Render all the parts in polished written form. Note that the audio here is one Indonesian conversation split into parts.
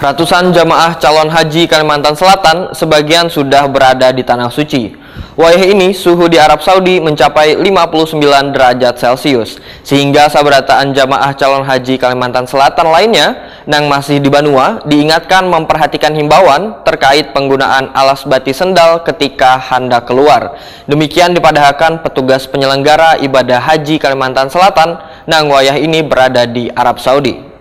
Ratusan jamaah calon haji Kalimantan Selatan sebagian sudah berada di Tanah Suci. Wayah ini suhu di Arab Saudi mencapai 59 derajat Celcius, sehingga sabarataan jamaah calon haji Kalimantan Selatan lainnya yang masih di Banua diingatkan memperhatikan himbauan terkait penggunaan alas bati sendal ketika hendak keluar. Demikian dipadahkan petugas penyelenggara ibadah haji Kalimantan Selatan nang wayah ini berada di Arab Saudi.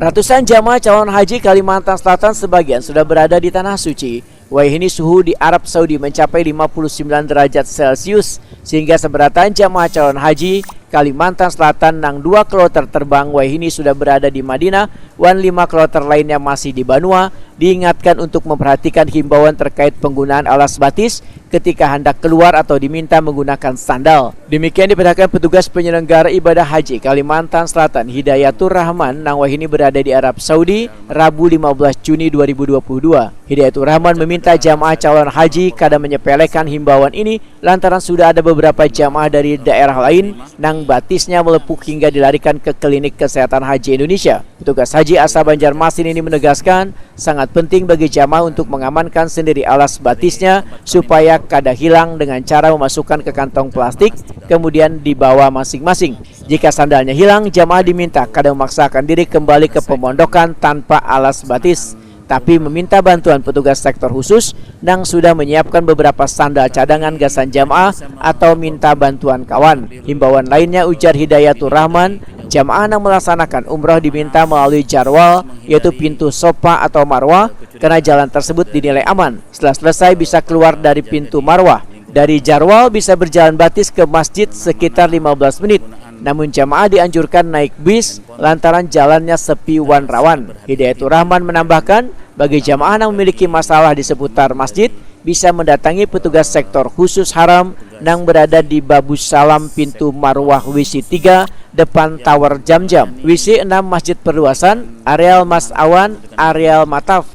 Ratusan jamaah calon haji Kalimantan Selatan sebagian sudah berada di Tanah Suci. Wayah ini suhu di Arab Saudi mencapai 59 derajat Celcius, sehingga seberatan jamaah calon haji Kalimantan Selatan nang 2 kloter terbang wayah ini sudah berada di Madinah, wan 5 kloter lainnya masih di Banua, diingatkan untuk memperhatikan himbauan terkait penggunaan alas batis ketika hendak keluar atau diminta menggunakan sandal. Demikian diperhatikan petugas penyelenggara ibadah haji Kalimantan Selatan Hidayatur Rahman nang wayah ini berada di Arab Saudi Rabu 15 Juni 2022. Hidayatur Rahman meminta jamaah calon haji kada menyepelekan himbauan ini lantaran sudah ada beberapa jamaah dari daerah lain nang batisnya melepuh hingga dilarikan ke klinik kesehatan haji Indonesia. Petugas haji asal Banjarmasin ini menegaskan sangat penting bagi jamaah untuk mengamankan sendiri alas batisnya supaya kada hilang dengan cara memasukkan ke kantong plastik kemudian dibawa masing-masing. Jika sandalnya hilang, jamaah diminta kada memaksakan diri kembali ke pemondokan tanpa alas batis, tapi meminta bantuan petugas sektor khusus yang sudah menyiapkan beberapa sandal cadangan gasan jamaah atau minta bantuan kawan. Himbauan lainnya, ujar Hidayatur Rahman, jamaah yang melaksanakan umroh diminta melalui jarwal, yaitu pintu Sofa atau Marwah, karena jalan tersebut dinilai aman. Setelah selesai bisa keluar dari pintu Marwah. Dari jarwal bisa berjalan batis ke masjid sekitar 15 menit. Namun jamaah dianjurkan naik bis lantaran jalannya sepi wan rawan. Hidayatur Rahman menambahkan, bagi jamaah yang memiliki masalah di seputar masjid bisa mendatangi petugas sektor khusus haram yang berada di Babus Salam pintu Marwah WC 3 depan Tower Jam-Jam, WC 6 Masjid Perluasan, areal Mas Awan, areal Mataf.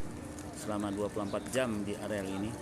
Selama 24 jam di areal ini